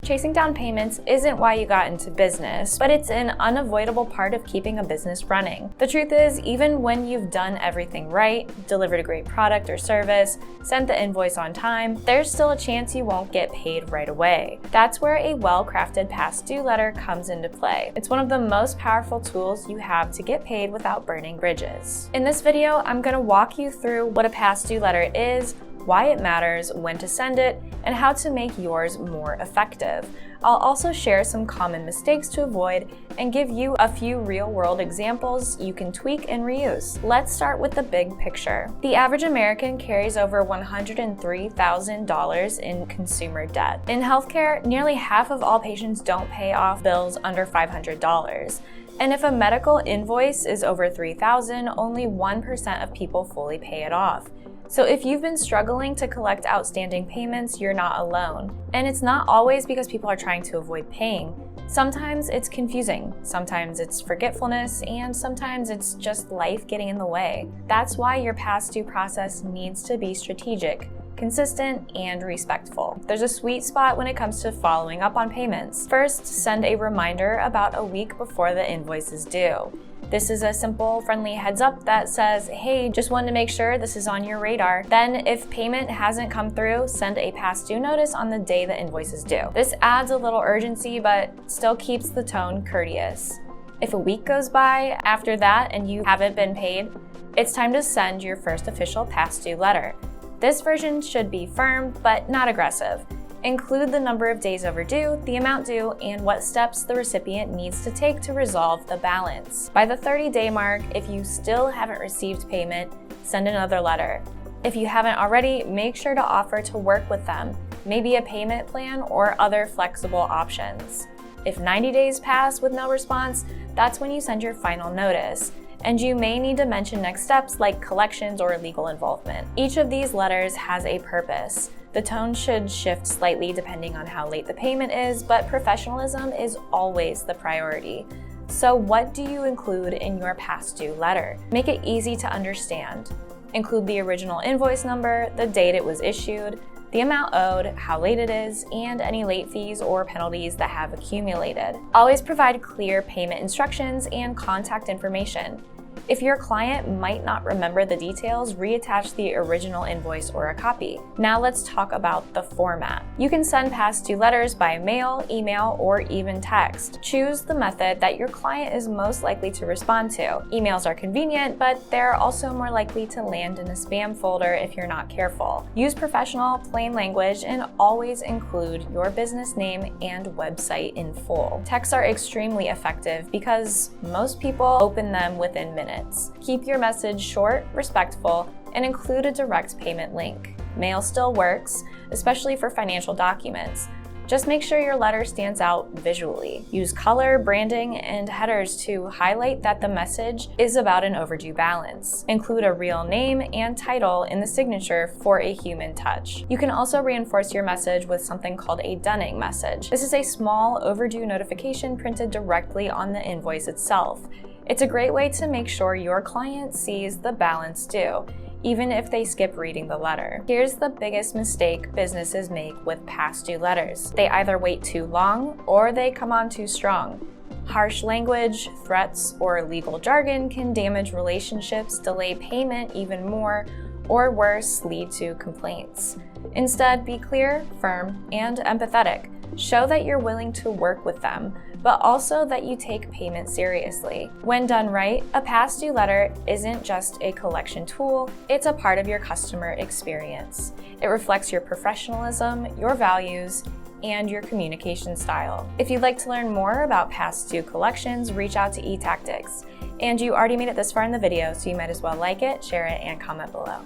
Chasing down payments isn't why you got into business, but it's an unavoidable part of keeping a business running. The truth is, even when you've done everything right, delivered a great product or service, sent the invoice on time, there's still a chance you won't get paid right away. That's where a well-crafted past due letter comes into play. It's one of the most powerful tools you have to get paid without burning bridges. In this video, I'm going to walk you through what a past due letter is, why it matters, when to send it, and how to make yours more effective. I'll also share some common mistakes to avoid and give you a few real-world examples you can tweak and reuse. Let's start with the big picture. The average American carries over $103,000 in consumer debt. In healthcare, nearly half of all patients don't pay off bills under $500. And if a medical invoice is over $3,000, only 1% of people fully pay it off. So if you've been struggling to collect outstanding payments, you're not alone. And it's not always because people are trying to avoid paying. Sometimes it's confusing, sometimes it's forgetfulness, and sometimes it's just life getting in the way. That's why your past due process needs to be strategic, consistent, and respectful. There's a sweet spot when it comes to following up on payments. First, send a reminder about a week before the invoice is due. This is a simple, friendly heads up that says, hey, just wanted to make sure this is on your radar. Then, if payment hasn't come through, send a past due notice on the day the invoice is due. This adds a little urgency, but still keeps the tone courteous. If a week goes by after that and you haven't been paid, it's time to send your first official past due letter. This version should be firm, but not aggressive. Include the number of days overdue, the amount due, and what steps the recipient needs to take to resolve the balance. By the 30-day mark, if you still haven't received payment, send another letter. If you haven't already, make sure to offer to work with them, maybe a payment plan or other flexible options. If 90 days pass with no response, that's when you send your final notice. And you may need to mention next steps like collections or legal involvement. Each of these letters has a purpose. The tone should shift slightly depending on how late the payment is, but professionalism is always the priority. So what do you include in your past due letter? Make it easy to understand. Include the original invoice number, the date it was issued, the amount owed, how late it is, and any late fees or penalties that have accumulated. Always provide clear payment instructions and contact information. If your client might not remember the details, reattach the original invoice or a copy. Now let's talk about the format. You can send past due letters by mail, email, or even text. Choose the method that your client is most likely to respond to. Emails are convenient, but they're also more likely to land in a spam folder if you're not careful. Use professional, plain language, and always include your business name and website in full. Texts are extremely effective because most people open them within minutes. Keep your message short, respectful, and include a direct payment link. Mail still works, especially for financial documents. Just make sure your letter stands out visually. Use color, branding, and headers to highlight that the message is about an overdue balance. Include a real name and title in the signature for a human touch. You can also reinforce your message with something called a dunning message. This is a small overdue notification printed directly on the invoice itself. It's a great way to make sure your client sees the balance due, even if they skip reading the letter. Here's the biggest mistake businesses make with past due letters. They either wait too long or they come on too strong. Harsh language, threats, or legal jargon can damage relationships, delay payment even more, or worse, lead to complaints. Instead, be clear, firm, and empathetic. Show that you're willing to work with them, but also that you take payment seriously. When done right, a past due letter isn't just a collection tool, it's a part of your customer experience. It reflects your professionalism, your values, and your communication style. If you'd like to learn more about past due collections, reach out to eTactics. And you already made it this far in the video, so you might as well like it, share it, and comment below.